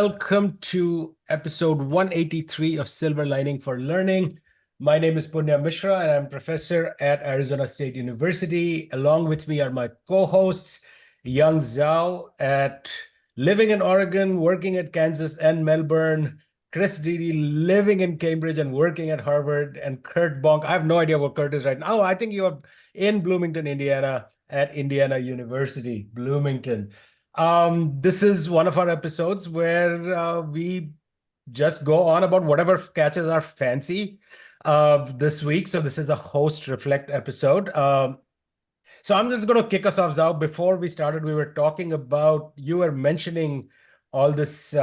Welcome to episode 183 of Silver Lining for Learning. My name is Punya Mishra, and I'm professor at Arizona State University. Along with me are my co-hosts, Yang Zhao at living in Oregon, working at Kansas and Melbourne, Chris Dede living in Cambridge and working at Harvard, and Kurt Bonk. I have no idea where Kurt is right now. Oh, I think you're in Bloomington, Indiana, at Indiana University, Bloomington. This is one of our episodes where we just go on about whatever catches our fancy this week. So this is a host reflect episode. So I'm just going to kick us off, Zao. Before we started, we were talking about, you were mentioning all this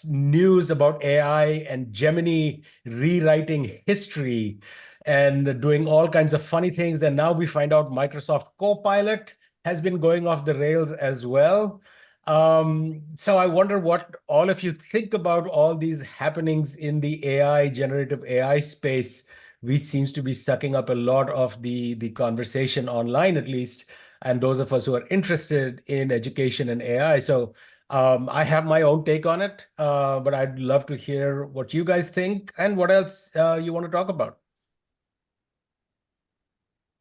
news about AI and Gemini rewriting history and doing all kinds of funny things. And now we find out Microsoft Copilot has been going off the rails as well. So I wonder what all of you think about all these happenings in the AI, generative AI space, which seems to be sucking up a lot of the conversation online, at least, and those of us who are interested in education and AI. So I have my own take on it, but I'd love to hear what you guys think and what else you want to talk about.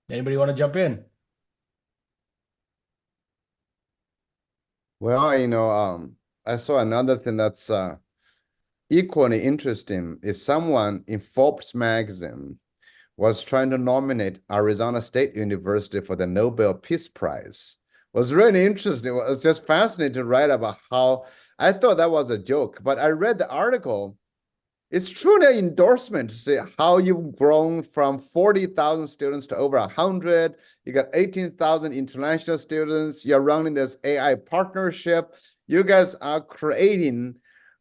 Anybody want to jump in? Well, I saw another thing that's equally interesting is someone in Forbes magazine was trying to nominate Arizona State University for the Nobel Peace Prize. It was really interesting. It was just fascinating to write about how I thought that was a joke, but I read the article. It's truly an endorsement to see how you've grown from 40,000 students to over 100. You got 18,000 international students. You're running this AI partnership. You guys are creating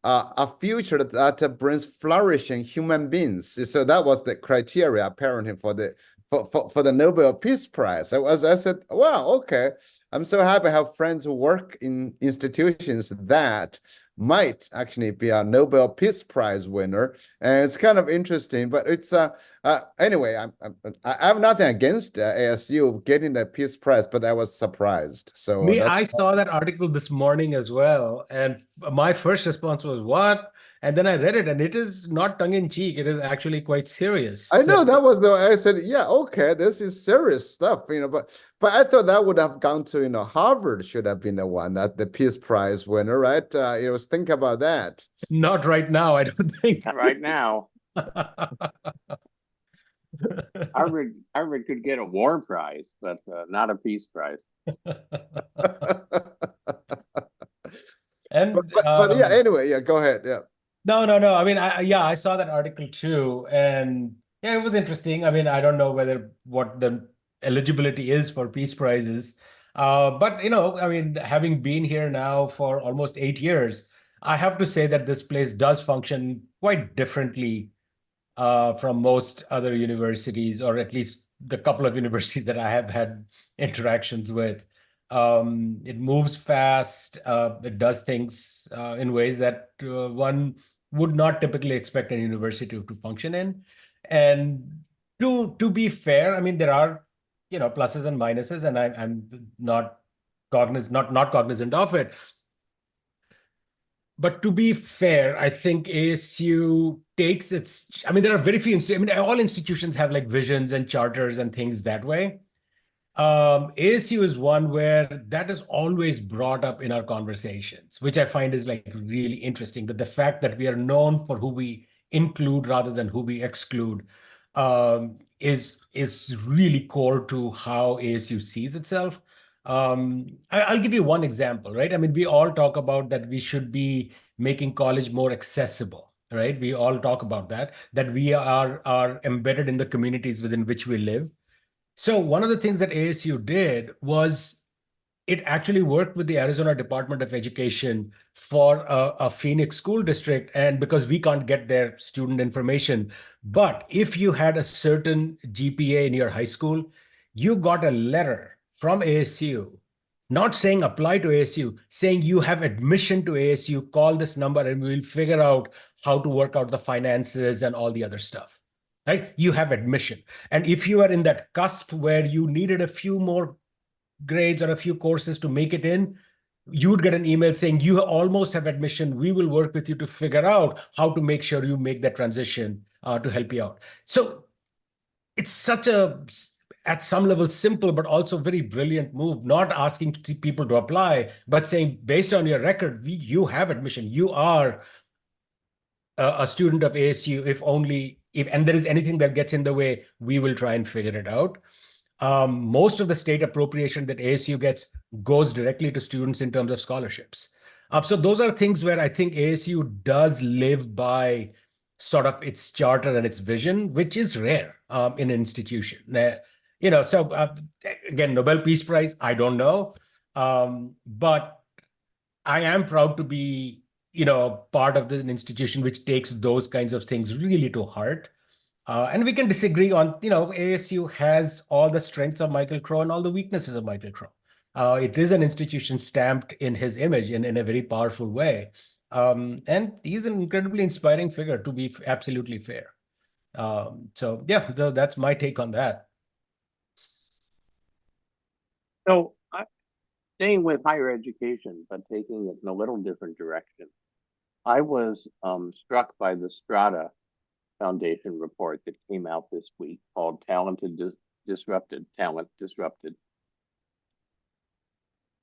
a future that brings flourishing human beings. So that was the criteria apparently for the Nobel Peace Prize. I said, wow, okay. I'm so happy I have friends who work in institutions that might actually be a Nobel Peace Prize winner, and it's kind of interesting. But it's anyway. I have nothing against ASU getting the Peace Prize, but I was surprised. So I saw that article this morning as well, and my first response was, "What?" And then I read it, and it is not tongue in cheek. It is actually quite serious. I know that was I said, yeah, okay, this is serious stuff, but I thought that would have gone to, Harvard should have been the one, that the Peace Prize winner, right? Think about that. Not right now, I don't think. Not right now. Harvard could get a war prize, but not a peace prize. And but yeah, anyway, yeah, go ahead. Yeah. No. I mean, I saw that article too, and yeah, it was interesting. I mean, I don't know what the eligibility is for peace prizes, but I mean, having been here now for almost 8 years, I have to say that this place does function quite differently from most other universities, or at least the couple of universities that I have had interactions with. It moves fast. It does things in ways that one would not typically expect a university to function in. And to be fair, I mean, there are pluses and minuses, and I'm not cognizant of it. But to be fair, I think ASU takes I mean, there are very few, all institutions have like visions and charters and things that way. ASU is one where that is always brought up in our conversations, which I find is like really interesting, that the fact that we are known for who we include rather than who we exclude is really core to how ASU sees itself. I'll give you one example, right? I mean, we all talk about that we should be making college more accessible, right? We all talk about that we are embedded in the communities within which we live. So one of the things that ASU did was it actually worked with the Arizona Department of Education for a Phoenix school district. And because we can't get their student information, but if you had a certain GPA in your high school, you got a letter from ASU, not saying apply to ASU, saying you have admission to ASU, call this number and we'll figure out how to work out the finances and all the other stuff. Right? You have admission. And if you are in that cusp where you needed a few more grades or a few courses to make it in, you would get an email saying you almost have admission. We will work with you to figure out how to make sure you make that transition to help you out. So it's such a, at some level, simple, but also very brilliant move, not asking people to apply, but saying, based on your record, you have admission. You are a student of ASU. If only, if, and there is anything that gets in the way, we will try and figure it out. Most of the state appropriation that ASU gets goes directly to students in terms of scholarships. So those are things where I think ASU does live by sort of its charter and its vision, which is rare in an institution. So again, Nobel Peace Prize, I don't know. But I am proud to be, part of this institution which takes those kinds of things really to heart. And we can disagree on, ASU has all the strengths of Michael Crow and all the weaknesses of Michael Crow. It is an institution stamped in his image in a very powerful way. And he's an incredibly inspiring figure, to be absolutely fair. So yeah, that's my take on that. So, staying with higher education, but taking it in a little different direction, I was struck by the Strata Foundation report that came out this week called Talent Disrupted.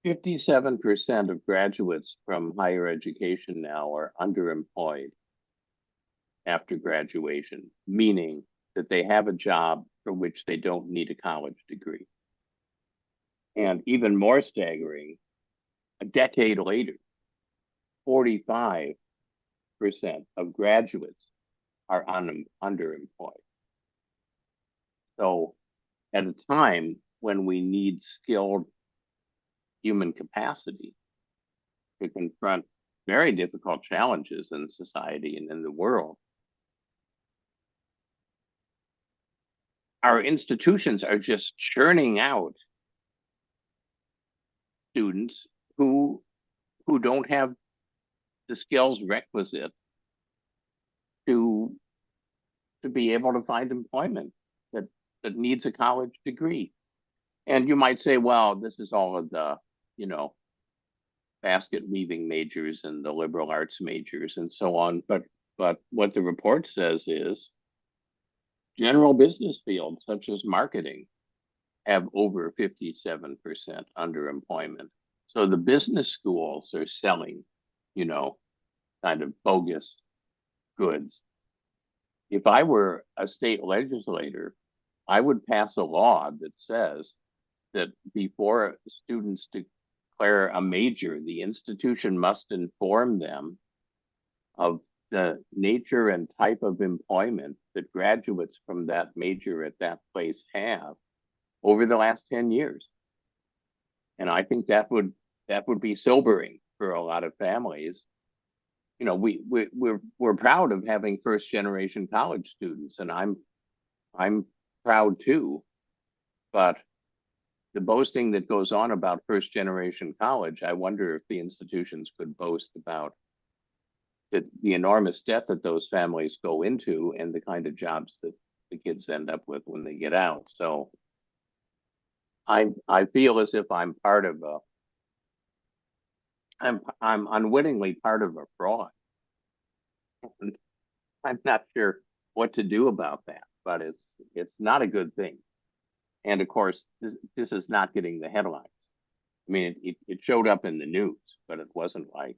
57% of graduates from higher education now are underemployed after graduation, meaning that they have a job for which they don't need a college degree. And even more staggering, a decade later, 45% of graduates are underemployed. So at a time when we need skilled human capacity to confront very difficult challenges in society and in the world, our institutions are just churning out students who don't have the skills requisite to be able to find employment that needs a college degree. And you might say, well, this is all of the, basket weaving majors and the liberal arts majors and so on. But what the report says is general business fields such as marketing have over 57% underemployment. So the business schools are selling, kind of bogus goods. If I were a state legislator, I would pass a law that says that before students declare a major, the institution must inform them of the nature and type of employment that graduates from that major at that place have over the last 10 years. And I think that would be sobering for a lot of families. We're proud of having first generation college students, and I'm proud too. But the boasting that goes on about first generation college, I wonder if the institutions could boast about the enormous debt that those families go into and the kind of jobs that the kids end up with when they get out. So I feel as if I'm part of I'm unwittingly part of a fraud. And I'm not sure what to do about that, but it's not a good thing. And of course, this is not getting the headlines. I mean, it showed up in the news, but it wasn't like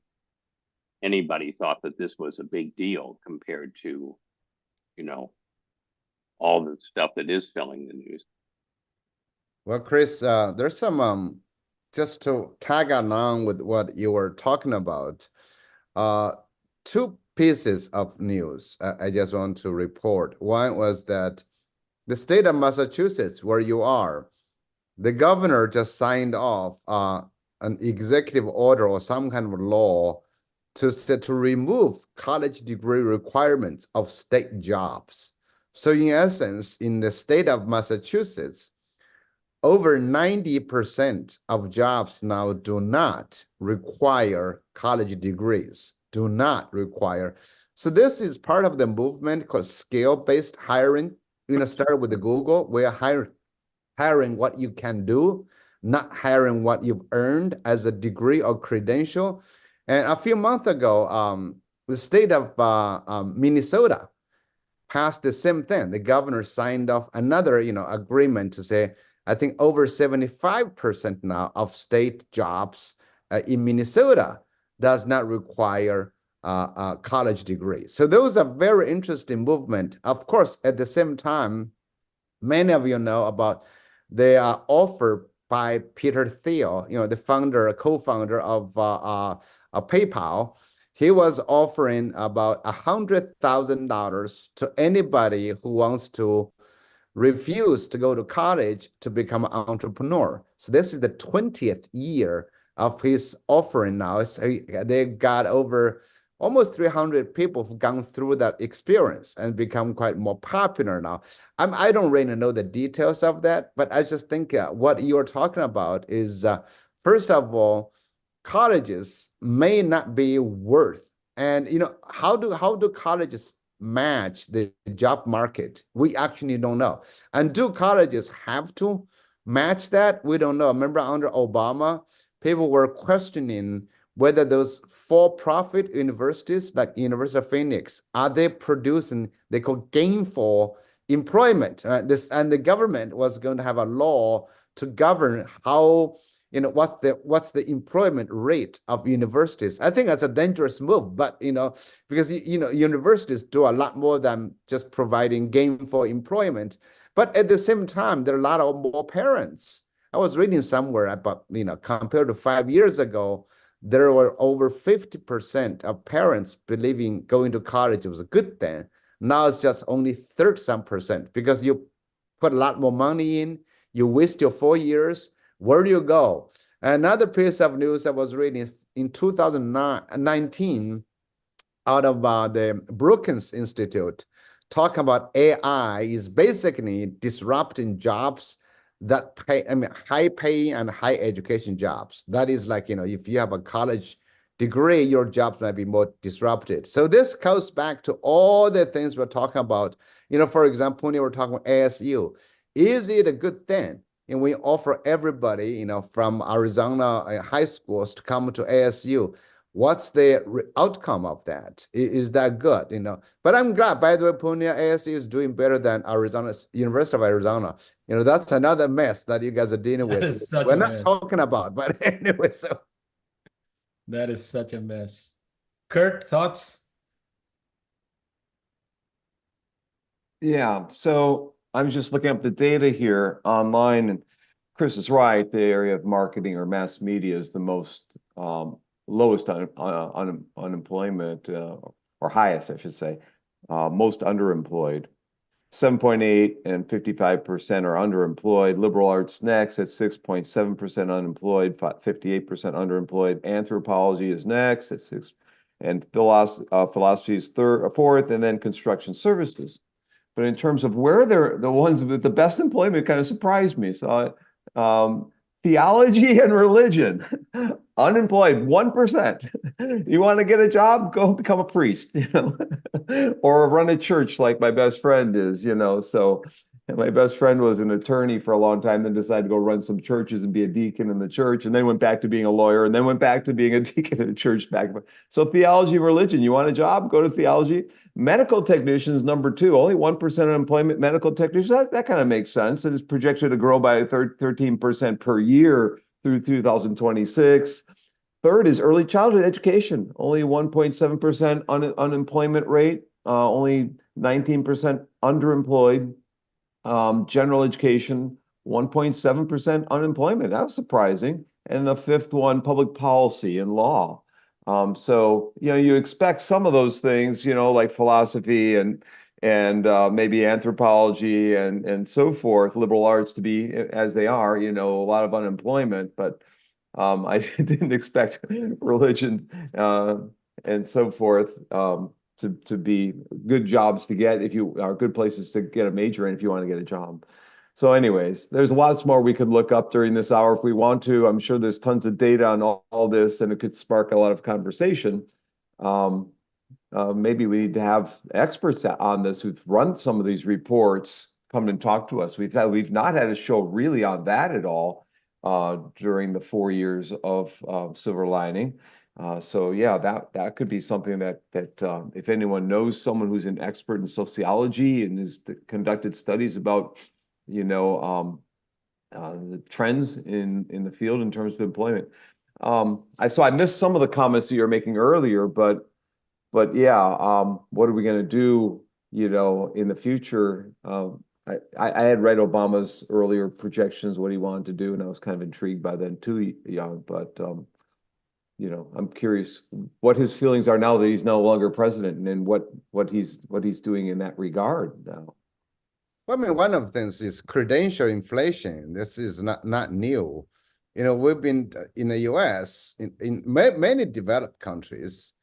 anybody thought that this was a big deal compared to, all the stuff that is filling the news. Well, Chris, there's some just to tag along with what you were talking about. Two pieces of news I just want to report. One was that the state of Massachusetts, where you are, the governor just signed off an executive order or some kind of law to remove college degree requirements of state jobs. So in essence, in the state of Massachusetts, over 90% of jobs now do not require college degrees, do not require. So this is part of the movement called scale-based hiring. Start with the Google. We are hiring what you can do, not hiring what you've earned as a degree or credential. And a few months ago, the state of Minnesota passed the same thing. The governor signed off another, agreement to say, I think over 75% now of state jobs in Minnesota does not require a college degree. So those are very interesting movement. Of course, at the same time, many of you know about the offer by Peter Thiel, the founder, co-founder of PayPal. He was offering about $100,000 to anybody who wants to refuse to go to college to become an entrepreneur. So this is the 20th year of his offering now. So they've got over almost 300 people who've gone through that experience and become quite more popular now. I don't really know the details of that, but I just think what you're talking about is, first of all, colleges may not be worth. And how do colleges match the job market? We actually don't know. And do colleges have to match that? We don't know. Remember under Obama, people were questioning whether those for-profit universities like University of Phoenix, are they producing, they call gainful employment? And the government was going to have a law to govern how, what's the employment rate of universities. I think that's a dangerous move, but because universities do a lot more than just providing gainful employment. But at the same time, there are a lot of more parents. I was reading somewhere about, compared to 5 years ago, there were over 50% of parents believing going to college was a good thing. Now it's just only 30-some% because you put a lot more money in, you waste your 4 years. Where do you go? Another piece of news I was reading in 2019 out of the Brookings Institute, talking about AI is basically disrupting jobs that pay, high paying and high education jobs. That is like, if you have a college degree, your jobs might be more disrupted. So this goes back to all the things we're talking about. For example, when we're talking about ASU, is it a good thing? And we offer everybody, from Arizona high schools to come to ASU. What's the outcome of that? Is that good? But I'm glad, by the way, Punya, ASU is doing better than University of Arizona. That's another mess that you guys are dealing with. That is such We're a not mess. talking about, but anyway, so. That is such a mess. Kurt, thoughts? Yeah, so I'm just looking up the data here online, and Chris is right. The area of marketing or mass media is the most lowest unemployment, or highest, I should say, most underemployed. 7.8 and 55% are underemployed. Liberal arts next at 6.7% unemployed, 58% underemployed. Anthropology is next at 6, and philosophy is fourth, and then construction services. But in terms of where they're the ones with the best employment, kind of surprised me. So theology and religion, unemployed, 1%. You want to get a job? Go become a priest, or run a church like my best friend is, So my best friend was an attorney for a long time, then decided to go run some churches and be a deacon in the church, and then went back to being a lawyer, and then went back to being a deacon in a church back. So theology and religion, you want a job? Go to theology. Medical technicians, number 2, only 1% unemployment. Medical technicians, that kind of makes sense. It is projected to grow by 13% per year through 2026. Third is early childhood education, only 1.7% unemployment rate, only 19% underemployed. General education, 1.7% unemployment. That was surprising. And the fifth one, public policy and law. So you expect some of those things, like philosophy and maybe anthropology and so forth, liberal arts to be as they are, a lot of unemployment, but I didn't expect religion and so forth to be good jobs to get if you are good places to get a major in if you want to get a job. So anyways, there's lots more we could look up during this hour if we want to. I'm sure there's tons of data on all this, and it could spark a lot of conversation. Maybe we need to have experts on this who've run some of these reports come and talk to us. We've not had a show really on that at all. during the 4 years of Silver Lining. So yeah, that could be something that if anyone knows someone who's an expert in sociology and has conducted studies about, the trends in the field in terms of employment. I missed some of the comments that you were making earlier, but yeah, what are we going to do, in the future? I had read Obama's earlier projections, what he wanted to do, and I was kind of intrigued by them too, Young. But I'm curious what his feelings are now that he's no longer president, and then what he's doing in that regard now. Well, I mean, one of the things is credential inflation. This is not new. We've been in the U.S. in many developed countries.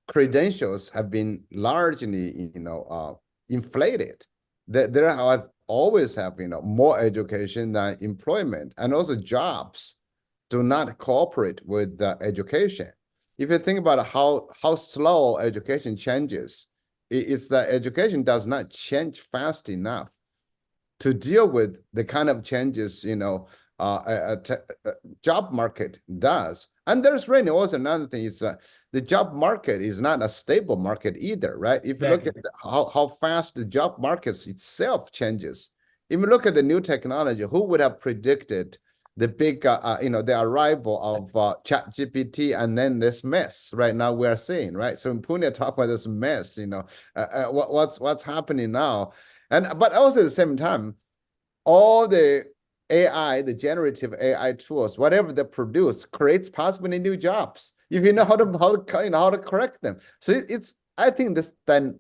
Credentials have been largely, inflated. There have always have, more education than employment, and also jobs do not cooperate with education. If you think about how slow education changes, it's that education does not change fast enough to deal with the kind of changes, job market does. And there's really also another thing is the job market is not a stable market either, right? If you look at how fast the job market itself changes, if you look at the new technology, who would have predicted the big, the arrival of ChatGPT and then this mess right now we're seeing, right? So in Pune talk about this mess, what's happening now, but also at the same time, all the AI, the generative AI tools, whatever they produce, creates possibly new jobs if you know how to correct them. So I think this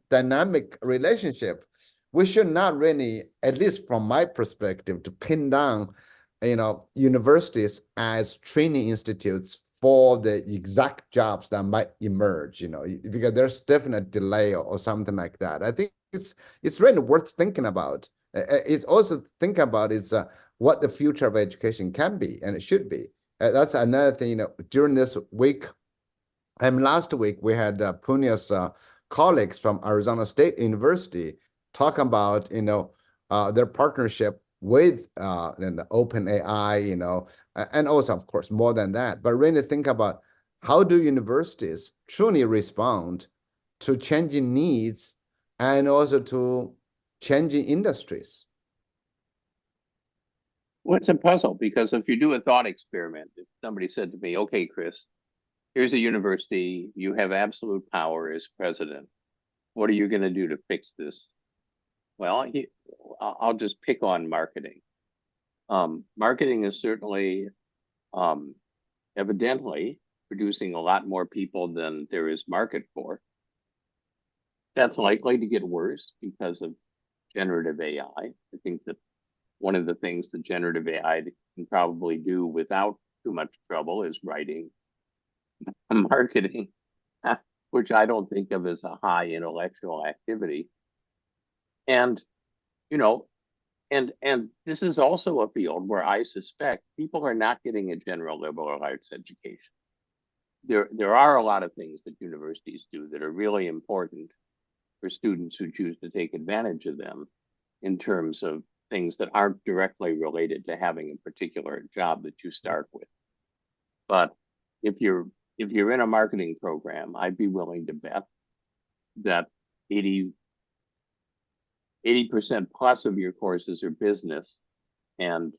dynamic relationship, we should not really, at least from my perspective, to pin down universities as training institutes for the exact jobs that might emerge, because there's definite delay or something like that. I think it's really worth thinking about. It's also think about is what the future of education can be and it should be. That's another thing. During this week, and last week we had Punya's colleagues from Arizona State University talk about their partnership with the OpenAI, and also of course more than that. But really think about how do universities truly respond to changing needs and also to changing industries. Well, it's a puzzle because if you do a thought experiment, if somebody said to me, okay, Chris, here's a university, you have absolute power as president. What are you going to do to fix this? Well, I'll just pick on marketing. Marketing is certainly, evidently, producing a lot more people than there is market for. That's likely to get worse because of generative AI. I think that one of the things that generative AI can probably do without too much trouble is writing marketing, which I don't think of as a high intellectual activity. And, and this is also a field where I suspect people are not getting a general liberal arts education. There are a lot of things that universities do that are really important for students who choose to take advantage of them in terms of things that aren't directly related to having a particular job that you start with. But if you're in a marketing program, I'd be willing to bet that 80% plus of your courses are business, and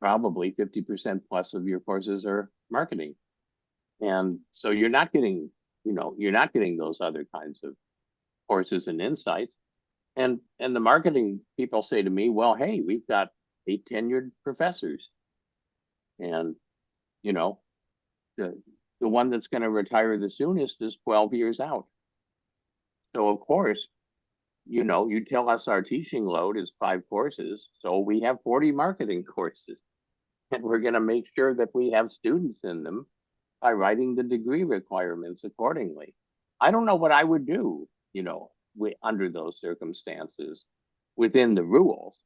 probably 50% plus of your courses are marketing. And so you're not getting those other kinds of courses and insights. And the marketing people say to me, well, hey, we've got 8 tenured professors. And, the one that's going to retire the soonest is 12 years out. So of course, you tell us our teaching load is 5 courses. So we have 40 marketing courses. And we're going to make sure that we have students in them by writing the degree requirements accordingly. I don't know what I would do, under those circumstances, within the rules,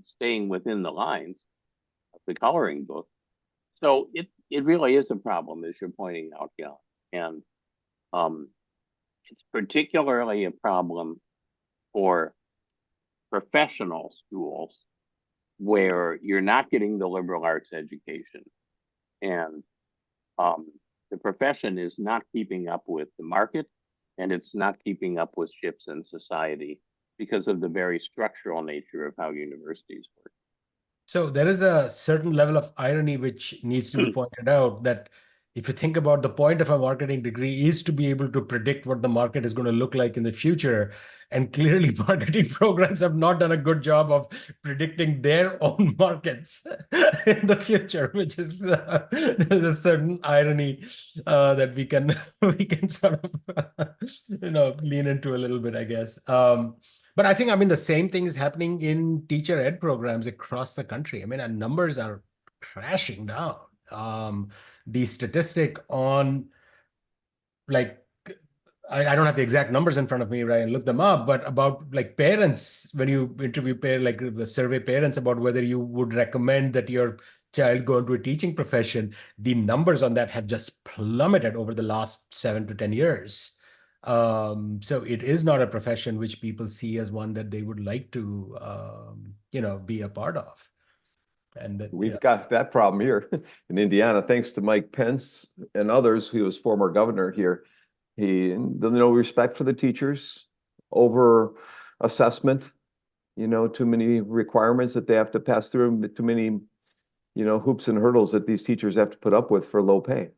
staying within the lines of the coloring book. So it really is a problem, as you're pointing out, yeah. And it's particularly a problem for professional schools where you're not getting the liberal arts education, and the profession is not keeping up with the market, and it's not keeping up with shifts in society because of the very structural nature of how universities work. So there is a certain level of irony which needs to be pointed out, that if you think about, the point of a marketing degree is to be able to predict what the market is going to look like in the future. And clearly, marketing programs have not done a good job of predicting their own markets in the future, which is there's a certain irony that we can sort of lean into a little bit, I guess. But I think, I mean, the same thing is happening in teacher ed programs across the country. I mean, our numbers are crashing down. The statistic on, like, I don't have the exact numbers in front of me, right, and look them up, but about like parents, when you interview survey parents about whether you would recommend that your child go into a teaching profession, the numbers on that have just plummeted over the last 7 to 10 years. So it is not a profession which people see as one that they would like to, be a part of. And We've got that problem here in Indiana, thanks to Mike Pence and others, who was former governor here. No respect for the teachers, over assessment, too many requirements that they have to pass through, too many, hoops and hurdles that these teachers have to put up with for low pay.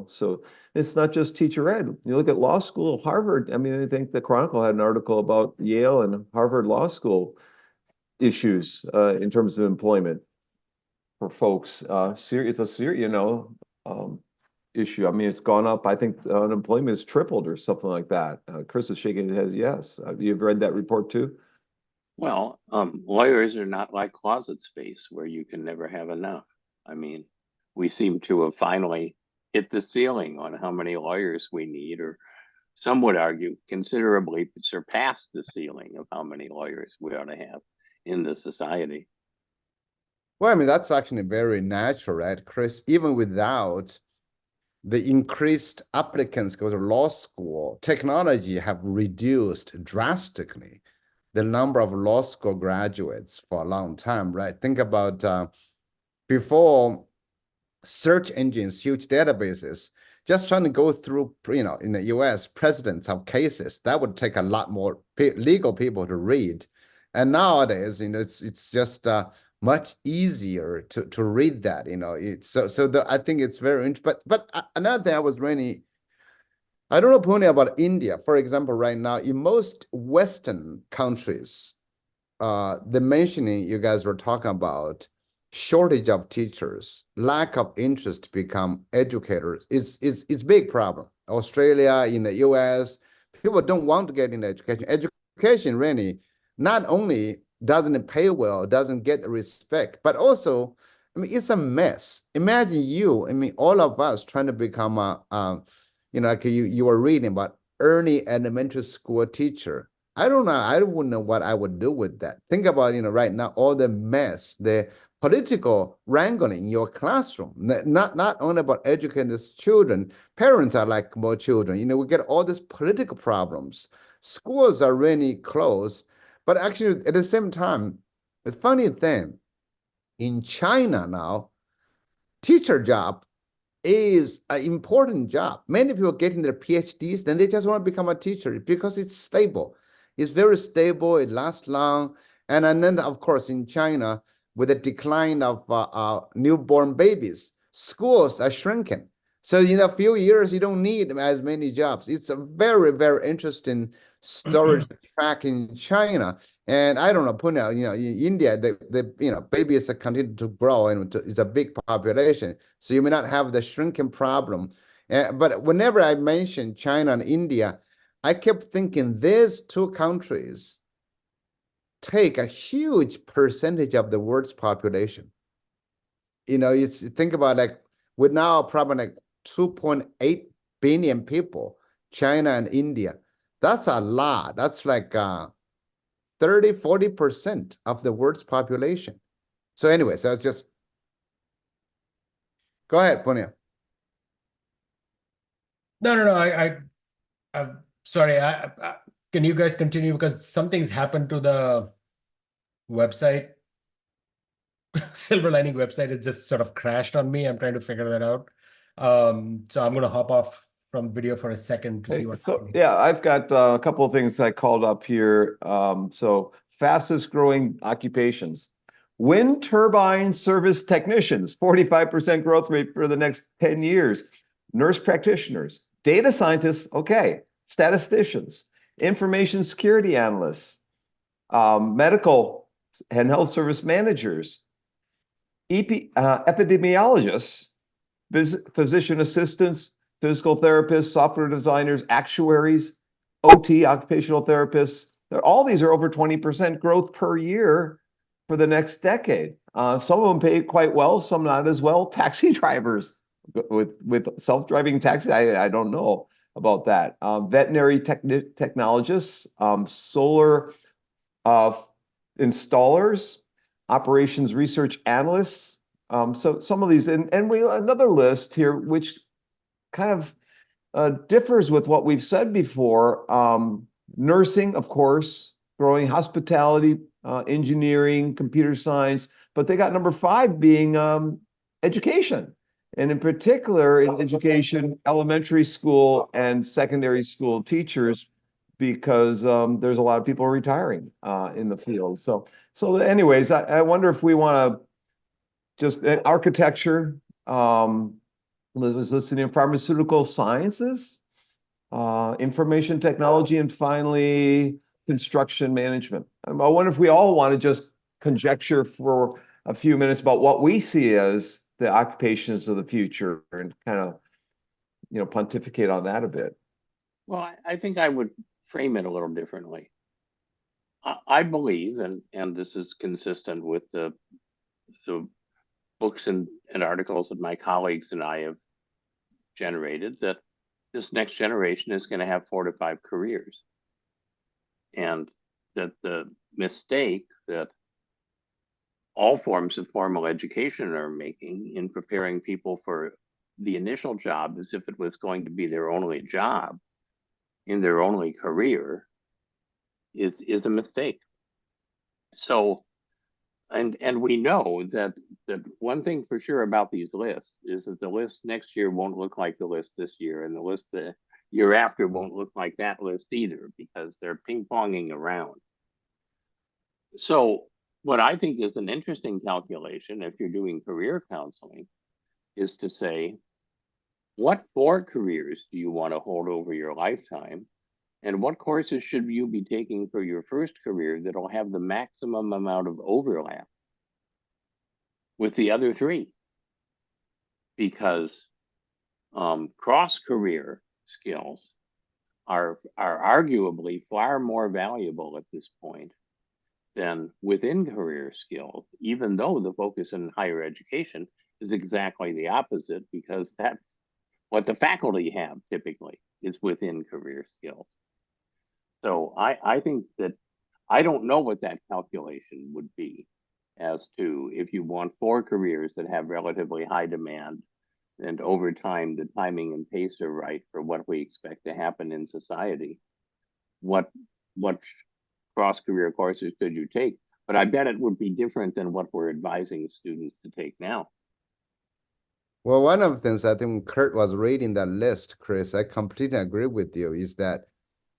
So it's not just teacher ed. You look at law school, Harvard. I mean, I think the Chronicle had an article about Yale and Harvard Law School issues in terms of employment for folks. It's a serious, issue. I mean, it's gone up. I think unemployment has tripled or something like that. Chris is shaking his head. Yes. You've read that report too? Well, lawyers are not like closet space where you can never have enough. I mean, we seem to have finally hit the ceiling on how many lawyers we need, or some would argue considerably surpassed the ceiling of how many lawyers we ought to have in the society. Well, I mean, that's actually very natural, right, Chris? Even without the increased applicants go to law school, technology have reduced drastically the number of law school graduates for a long time, right? Think about before search engines, huge databases, just trying to go through, in the US, presidents of cases, that would take a lot more legal people to read. And nowadays, it's just much easier to read that, I think it's very interesting. But another thing I was really, I don't know only about India. For example, right now, in most Western countries, the mentioning you guys were talking about, shortage of teachers, lack of interest to become educators is big problem. Australia, in the US, people don't want to get into education. Education really not only doesn't pay well, doesn't get respect, but also, I mean, it's a mess. Imagine all of us trying to become like you were reading about early elementary school teacher. I don't know. I wouldn't know what I would do with that. Think about, right now, all the mess, the political wrangling in your classroom, not only about educating these children, parents are like more children. We get all these political problems. Schools are really closed. But actually, at the same time, the funny thing, in China now, teacher job is an important job. Many people getting their PhDs, then they just want to become a teacher because it's stable. It's very stable. It lasts long. And then, of course, in China, with the decline of newborn babies, schools are shrinking. So in a few years, you don't need as many jobs. It's a very, very interesting storage track in China. And I don't know, Pune, in India, the babies are continue to grow, and it's a big population. So you may not have the shrinking problem. But whenever I mention China and India, I kept thinking these two countries take a huge percentage of the world's population. You think about, like, we're now probably like 2.8 billion people, China and India. That's a lot. That's like 30–40% of the world's population. So anyway, so it's just, go ahead, Punya. No. I'm sorry. Can you guys continue, because something's happened to the website? silver lining website. It just sort of crashed on me. I'm trying to figure that out. So I'm going to hop off from video for a second to see Hey, what's so happening. yeah, I've got a couple of things I called up here. So fastest growing occupations. Wind turbine service technicians, 45% growth rate for the next 10 years. Nurse practitioners, data scientists, okay. Statisticians, information security analysts, medical and health service managers, epidemiologists, physician assistants, physical therapists, software designers, actuaries, OT, occupational therapists. All these are over 20% growth per year for the next decade. Some of them pay quite well, some not as well. Taxi drivers with self-driving taxi, I don't know about that. Veterinary technologists, solar installers, operations research analysts. So some of these, and we another list here, which kind of differs with what we've said before. Nursing, of course, growing hospitality, engineering, computer science, but they got number 5 being education. And in particular, in education, elementary school and secondary school teachers, because there's a lot of people retiring in the field. So anyways, I wonder if we want to just architecture, was listening to pharmaceutical sciences, information technology, and finally construction management. I wonder if we all want to just conjecture for a few minutes about what we see as the occupations of the future and kind of, pontificate on that a bit. Well, I think I would frame it a little differently. I believe, and this is consistent with the books and articles that my colleagues and I have generated, that this next generation is going to have 4 to 5 careers. And that the mistake that all forms of formal education are making in preparing people for the initial job as if it was going to be their only job in their only career is a mistake. So, and we know that one thing for sure about these lists is that the list next year won't look like the list this year, and the list the year after won't look like that list either, because they're ping-ponging around. So what I think is an interesting calculation, if you're doing career counseling, is to say, what 4 careers do you want to hold over your lifetime? And what courses should you be taking for your first career that'll have the maximum amount of overlap with the other 3? Because cross-career skills are arguably far more valuable at this point than within career skills, even though the focus in higher education is exactly the opposite, because that's what the faculty have typically, is within career skills. So I think that I don't know what that calculation would be as to if you want 4 careers that have relatively high demand, and over time the timing and pace are right for what we expect to happen in society, what cross-career courses could you take? But I bet it would be different than what we're advising students to take now. Well, one of the things I think Kurt was reading that list, Chris, I completely agree with you, is that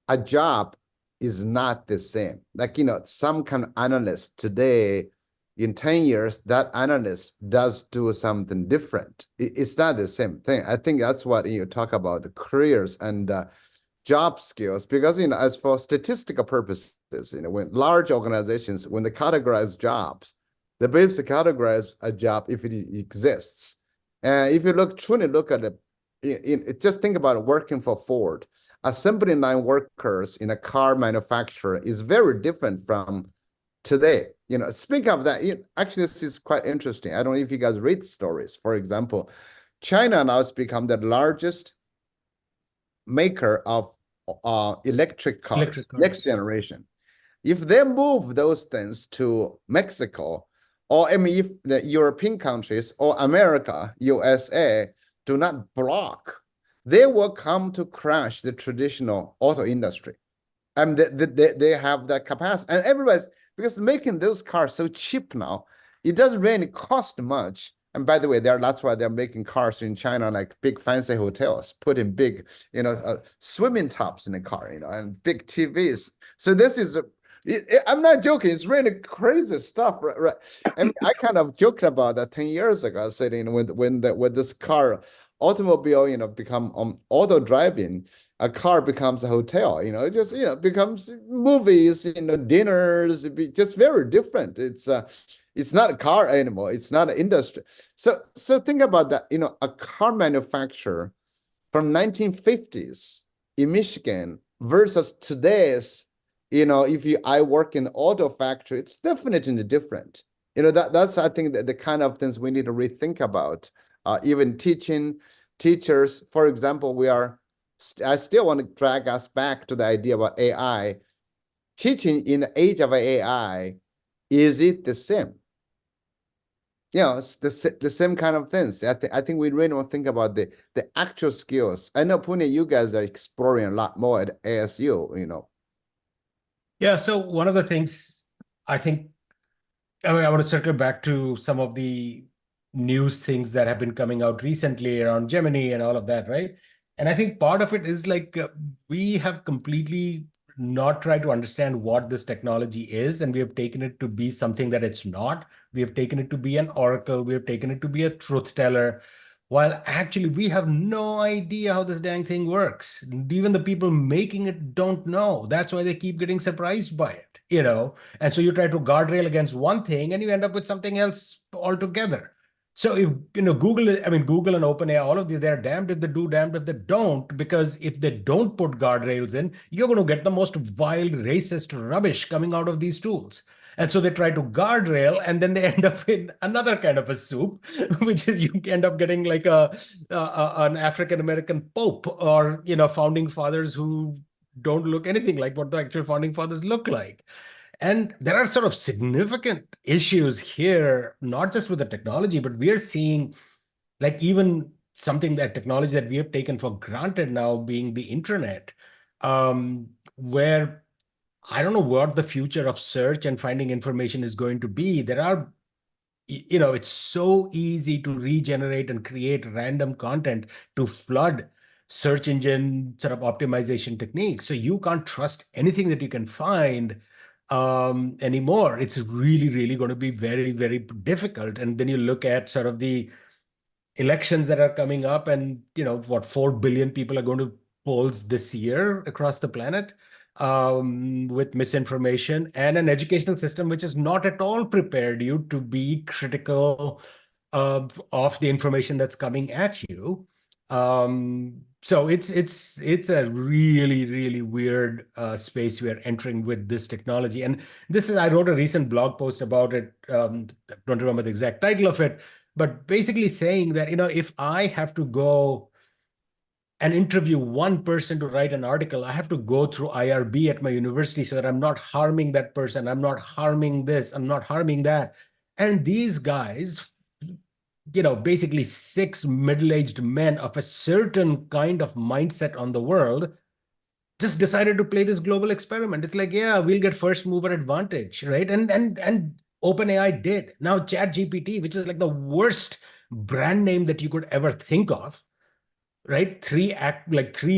a job is not the same. Like, some kind of analyst today, in 10 years, that analyst does do something different. It's not the same thing. I think that's what you talk about, the careers and job skills, because, as for statistical purposes, when large organizations, when they categorize jobs, they basically categorize a job if it exists. And if you truly look at it, just think about working for Ford. Assembly line workers in a car manufacturer is very different from today. Speaking of that, actually, this is quite interesting. I don't know if you guys read stories. For example, China now has become the largest maker of electric cars, next generation. If they move those things to Mexico, or if the European countries or America, USA, do not block, they will come to crash the traditional auto industry. And they have that capacity. And everybody's, because making those cars so cheap now, it doesn't really cost much. And by the way, that's why they're making cars in China, like big fancy hotels, putting big, swimming tubs in the car, and big TVs. So this is I'm not joking. It's really crazy stuff, right? I mean, I kind of joked about that 10 years ago, saying when this car automobile, become auto driving, a car becomes a hotel, it just, becomes movies, dinners, just very different. It's not a car anymore. It's not an industry. So think about that, a car manufacturer from 1950s in Michigan versus today's, if I work in the auto factory, it's definitely different. That's, I think, the kind of things we need to rethink about. Even teachers, for example, I still want to drag us back to the idea about AI. Teaching in the age of AI, is it the same? It's the same kind of things. I think we really want to think about the actual skills. I know, Pune, you guys are exploring a lot more at ASU, Yeah, so one of the things I think, I want to circle back to some of the news things that have been coming out recently around Gemini and all of that, right? And I think part of it is like we have completely not tried to understand what this technology is, and we have taken it to be something that it's not. We have taken it to be an oracle. We have taken it to be a truth teller, while actually we have no idea how this dang thing works. Even the people making it don't know. That's why they keep getting surprised by it. And so you try to guardrail against one thing and you end up with something else altogether. So if Google and OpenAI, all of these, they're damned if they do, damned if they don't, because if they don't put guardrails in, you're going to get the most wild, racist rubbish coming out of these tools. And so they try to guardrail, and then they end up in another kind of a soup, which is you end up getting like an African American pope, or founding fathers who don't look anything like what the actual founding fathers look like. And there are sort of significant issues here, not just with the technology, but we are seeing like even something that technology that we have taken for granted now being the internet, where I don't know what the future of search and finding information is going to be. It's so easy to regenerate and create random content to flood search engine sort of optimization techniques. So you can't trust anything that you can find anymore. It's really, really going to be very, very difficult. And then you look at sort of the elections that are coming up, and 4 billion people are going to polls this year across the planet, with misinformation and an educational system which is not at all prepared you to be critical of the information that's coming at you. So it's a really, really weird space we are entering with this technology. And I wrote a recent blog post about it. I don't remember the exact title of it, but basically saying that, if I have to go and interview one person to write an article, I have to go through IRB at my university so that I'm not harming that person. I'm not harming this. I'm not harming that. And these guys, basically 6 middle-aged men of a certain kind of mindset on the world, just decided to play this global experiment. It's like, yeah, we'll get first mover advantage, right? And OpenAI did. Now ChatGPT, which is like the worst brand name that you could ever think of, right? Three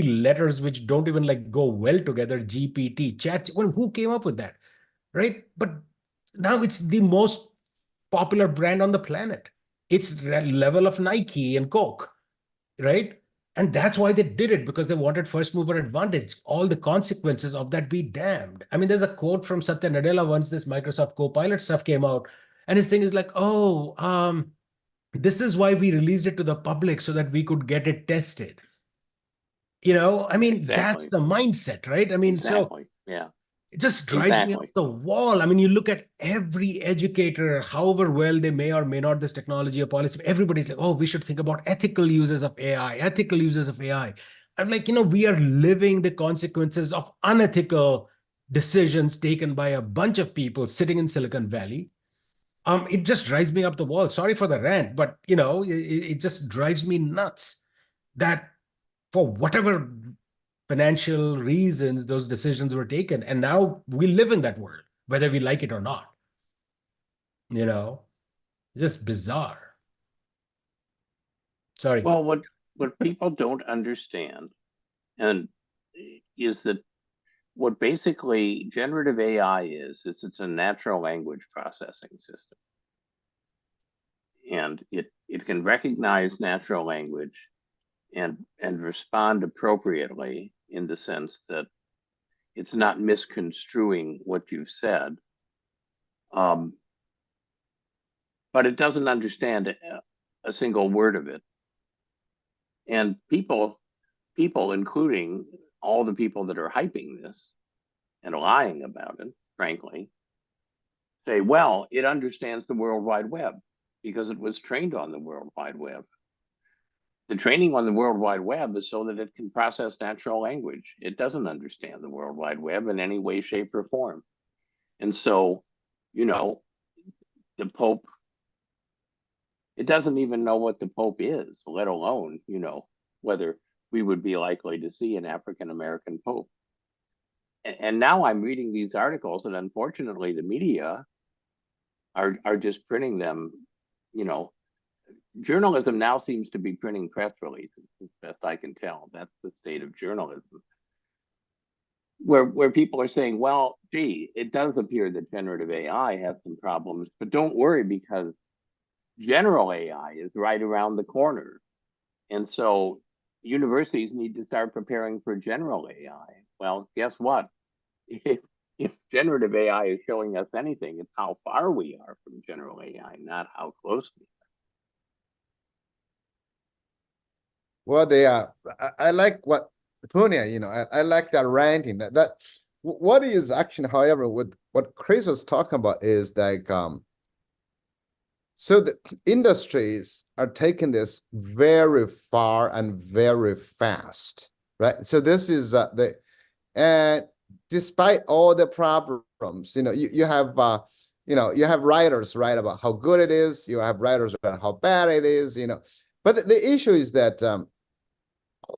letters which don't even like go well together. GPT, chat. Well, who came up with that, right? But now it's the most popular brand on the planet. It's level of Nike and Coke, right? And that's why they did it, because they wanted first mover advantage. All the consequences of that be damned. I mean, there's a quote from Satya Nadella once this Microsoft Copilot stuff came out, and his thing is like, this is why we released it to the public so that we could get it tested. I mean, that's Exactly. the mindset, right? I mean, so Exactly. Yeah. it just drives me off Exactly. the wall. I mean, you look at every educator, however well they may or may not this technology or policy, everybody's like, oh, we should think about ethical uses of AI, ethical uses of AI. I'm like, we are living the consequences of unethical decisions taken by a bunch of people sitting in Silicon Valley. It just drives me up the wall. Sorry for the rant, but it just drives me nuts that for whatever financial reasons those decisions were taken, and now we live in that world, whether we like it or not. Just bizarre. Sorry. Well, what people don't understand and is that what basically generative AI is it's a natural language processing system. And it can recognize natural language and respond appropriately in the sense that it's not misconstruing what you've said. But it doesn't understand a single word of it. And people, including all the people that are hyping this and lying about it, frankly, say, well, it understands the World Wide Web because it was trained on the World Wide Web. The training on the World Wide Web is so that it can process natural language. It doesn't understand the World Wide Web in any way, shape, or form. And so, you know, the Pope, it doesn't even know what the Pope is, let alone, you know, whether we would be likely to see an African-American Pope. And now I'm reading these articles, and unfortunately the media are just printing them, you know. Journalism now seems to be printing press releases, as best I can tell. That's the state of journalism. Where people are saying, well, gee, it does appear that generative AI has some problems, but don't worry because general AI is right around the corner. And so universities need to start preparing for general AI. Well, guess what? If generative AI is showing us anything, it's how far we are from general AI, not how close we are. Well, I like what Punya, you know, I like that ranting. That what is actually, however, what Chris was talking about is like, so the industries are taking this very far and very fast, right? So this is and despite all the problems, you know, you have you know, you have writers write about how good it is, you have writers about how bad it is, you know. But the issue is that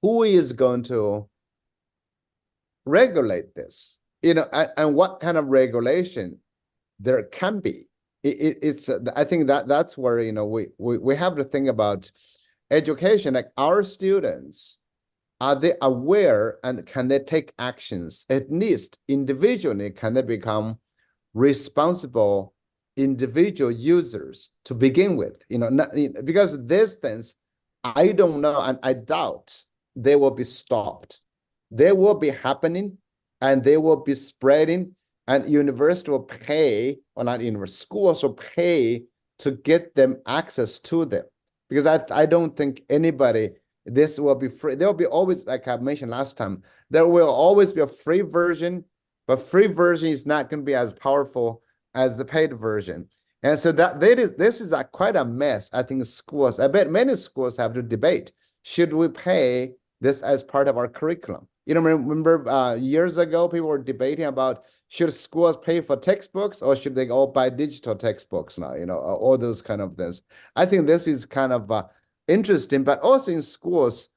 who is going to regulate this, you know, and what kind of regulation there can be. It's I think that's where, you know, we have to think about education. Like, our students, are they aware and can they take actions? At least individually, can they become responsible individual users to begin with? You know, not, because these things, I don't know, and I doubt they will be stopped. They will be happening, and they will be spreading, and university will pay, or not university, schools will pay to get them access to them. Because I don't think anybody, this will be free. There will be always, like I mentioned last time, there will always be a free version, but free version is not going to be as powerful as the paid version. And so this is quite a mess. I think schools, I bet many schools have to debate, should we pay this as part of our curriculum? You know, remember years ago, people were debating about, should schools pay for textbooks or should they all buy digital textbooks now, you know, all those kind of things. I think this is kind of interesting, but also in schools,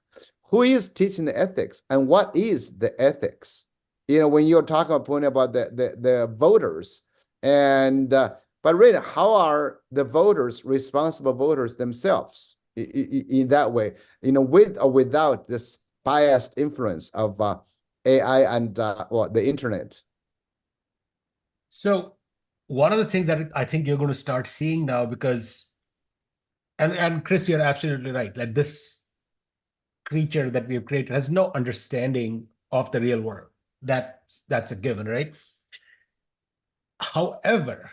who is teaching the ethics and what is the ethics? You know, when you're talking about the voters, and but really, how are the voters responsible voters themselves in that way, you know, with or without this biased influence of AI and well, the internet? So one of the things that I think you're going to start seeing now, because and Chris, you're absolutely right. Like, this creature that we've created has no understanding of the real world. That's a given, right? However,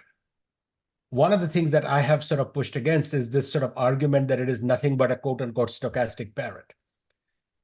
one of the things that I have sort of pushed against is this sort of argument that it is nothing but a quote unquote stochastic parrot.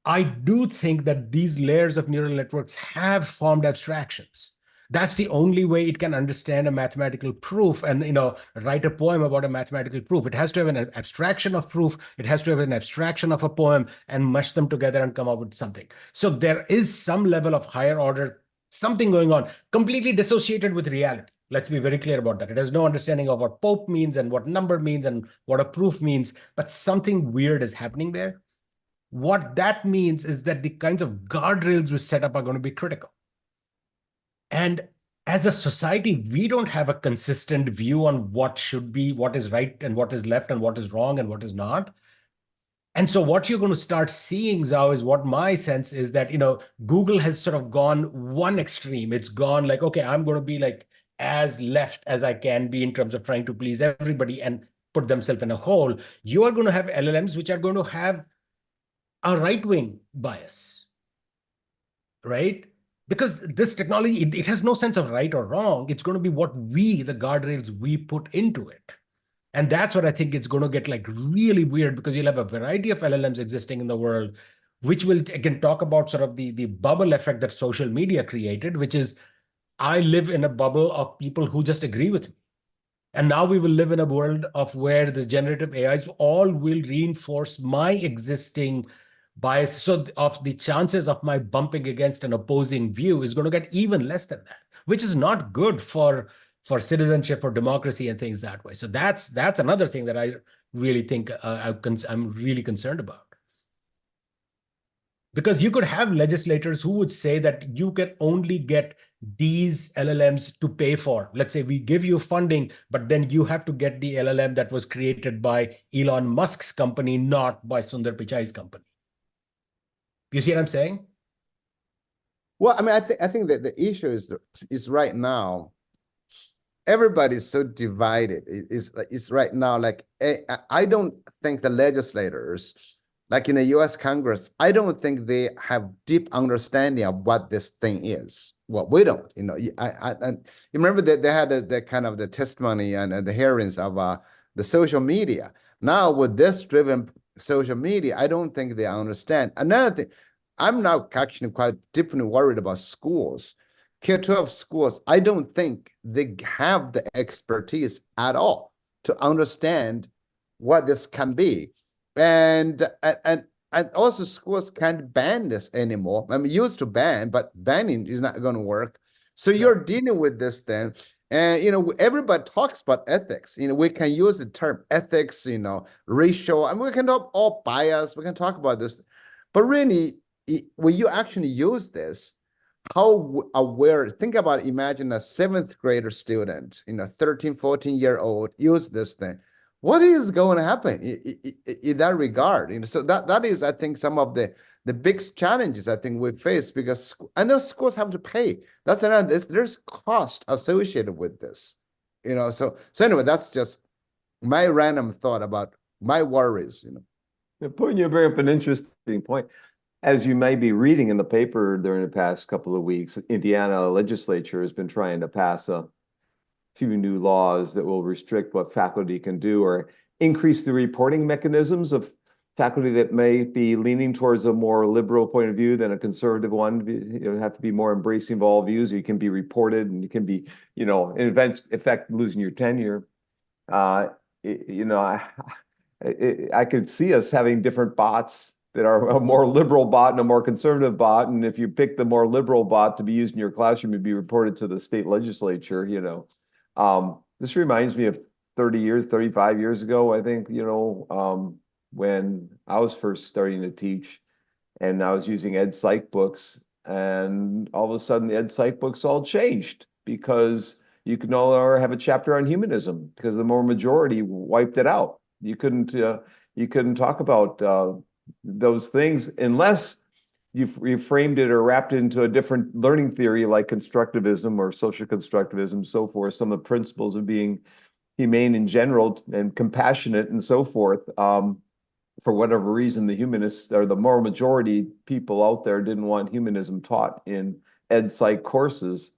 I do think that these layers of neural networks have formed abstractions. That's the only way it can understand a mathematical proof and, you know, write a poem about a mathematical proof. It has to have an abstraction of proof. It has to have an abstraction of a poem and mush them together and come up with something. So there is some level of higher order, something going on, completely dissociated with reality. Let's be very clear about that. It has no understanding of what Pope means and what number means and what a proof means, but something weird is happening there. What that means is that the kinds of guardrails we set up are going to be critical. And as a society, we don't have a consistent view on what should be, what is right and what is left and what is wrong and what is not. And so what you're going to start seeing, Zhao, is what my sense is that, Google has sort of gone one extreme. It's gone like, okay, I'm going to be like as left as I can be in terms of trying to please everybody and put themselves in a hole. You are going to have LLMs which are going to have a right-wing bias, right? Because this technology, it has no sense of right or wrong. It's going to be what the guardrails we put into it. And that's what I think it's going to get like really weird, because you'll have a variety of LLMs existing in the world, which will, again, talk about sort of the bubble effect that social media created, which is I live in a bubble of people who just agree with me. And now we will live in a world of where the generative AIs all will reinforce my existing bias. So of the chances of my bumping against an opposing view is going to get even less than that, which is not good for citizenship, for democracy, and things that way. So that's another thing that I really think I'm really concerned about. Because you could have legislators who would say that you can only get these LLMs to pay for. Let's say we give you funding, but then you have to get the LLM that was created by Elon Musk's company, not by Sundar Pichai's company. You see what I'm saying? Well, I mean, I think that the issue is right now, everybody's so divided. It's right now like I don't think the legislators, like in the U.S. Congress, I don't think they have deep understanding of what this thing is. Well, we don't. I you remember that they had the kind of the testimony and the hearings of the social media. Now with this driven social media, I don't think they understand. Another thing, I'm now actually quite deeply worried about schools. K-12 schools, I don't think they have the expertise at all to understand what this can be. And also schools can't ban this anymore. I mean, used to ban, but banning is not going to work. So you're dealing with this thing. And, everybody talks about ethics. We can use the term ethics, racial, and we can talk all bias. We can talk about this. But really, when you actually use this, how aware, think about, imagine a 7th grader student, 13, 14-year-old use this thing. What is going to happen in that regard? So that is, I think, some of the big challenges I think we face, because I know schools have to pay. That's another, there's cost associated with this, so anyway, that's just my random thought about my worries, You bring up an interesting point. As you may be reading in the paper during the past couple of weeks, Indiana legislature has been trying to pass a few new laws that will restrict what faculty can do or increase the reporting mechanisms of faculty that may be leaning towards a more liberal point of view than a conservative one. You have to be more embracing of all views. You can be reported, and you can be, in effect, losing your tenure. I could see us having different bots that are a more liberal bot and a more conservative bot. And if you pick the more liberal bot to be used in your classroom, it'd be reported to the state legislature, This reminds me of 35 years ago, I think, when I was first starting to teach, and I was using ed psych books, and all of a sudden the ed psych books all changed because you could no longer have a chapter on humanism because the more majority wiped it out. You couldn't talk about those things unless you framed it or wrapped it into a different learning theory like constructivism or social constructivism, so forth. Some of the principles of being humane in general and compassionate and so forth. For whatever reason, the humanists or the more majority people out there didn't want humanism taught in ed psych courses,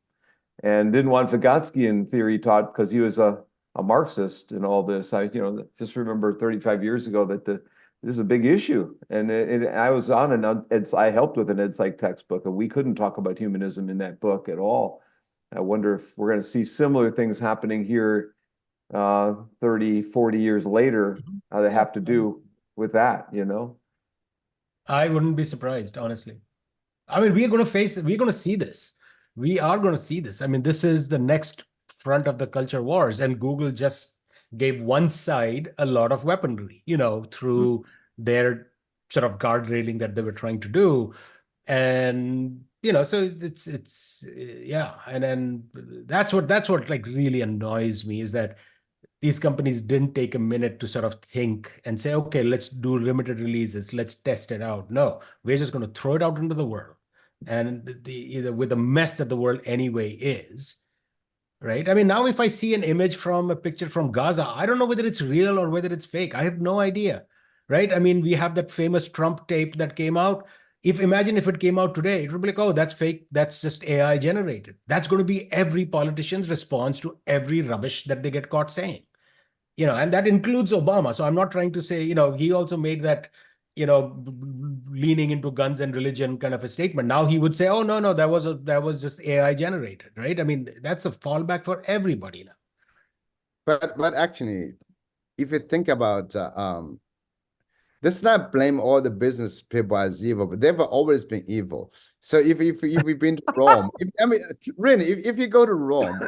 and didn't want Vygotskian theory taught because he was a Marxist and all this. I just remember 35 years ago that this is a big issue, and I was on I helped with an ed psych textbook, and we couldn't talk about humanism in that book at all. I wonder if we're going to see similar things happening here 30, 40 years later that have to do with that, I wouldn't be surprised, honestly. I mean, we're going to see this. We are going to see this. I mean, this is the next front of the culture wars, and Google just gave one side a lot of weaponry, through their sort of guard railing that they were trying to do. And so it's yeah. And then that's what like really annoys me, is that these companies didn't take a minute to sort of think and say, okay, let's do limited releases, let's test it out. No, we're just going to throw it out into the world, and either with the mess that the world anyway is. Right. I mean, now if I see an image from a picture from Gaza, I don't know whether it's real or whether it's fake. I have no idea. Right. I mean, we have that famous Trump tape that came out. Imagine if it came out today, it would be like, oh, that's fake. That's just AI generated. That's going to be every politician's response to every rubbish that they get caught saying. And that includes Obama. So I'm not trying to say, he also made that, leaning into guns and religion kind of a statement. Now he would say, oh, no, that was just AI generated, right? I mean, that's a fallback for everybody now. But actually, if you think about let's not blame all the business people as evil, but they've always been evil. So if we've been to Rome, really, if you go to Rome,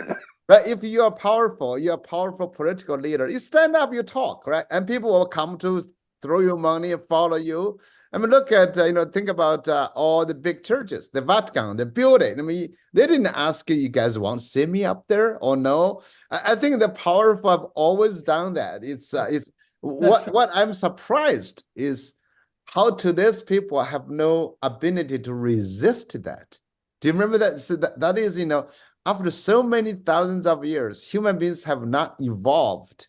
right? If you're a powerful political leader, you stand up, you talk, right? And people will come to throw you money and follow you. I mean, look at think about all the big churches, the Vatican, the building. I mean, they didn't ask you guys want to see me up there or no. I think the powerful have always done that. It's what I'm surprised is how today's people have no ability to resist that. Do you remember that? So that is, after so many thousands of years, human beings have not evolved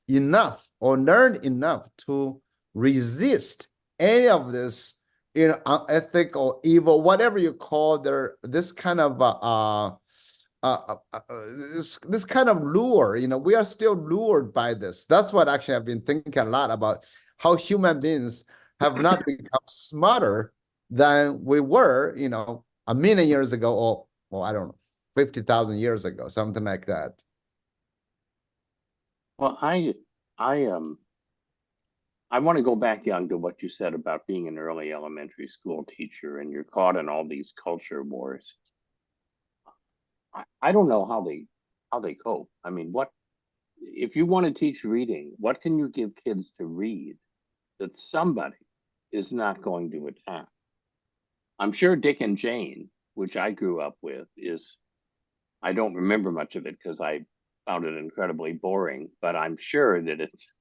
enough or learned enough to resist any of this, unethic or evil, whatever you call this kind of this kind of lure. We are still lured by this. That's what actually I've been thinking a lot about, how human beings have not become smarter than we were, a million years ago, or I don't know, 50,000 years ago, something like that. Well, I want to go back, Young, to what you said about being an early elementary school teacher, and you're caught in all these culture wars. I don't know how they cope. I mean, what if you want to teach reading? What can you give kids to read that somebody is not going to attack? I'm sure Dick and Jane, which I grew up with, I don't remember much of it because I found it incredibly boring, but I'm sure that it's,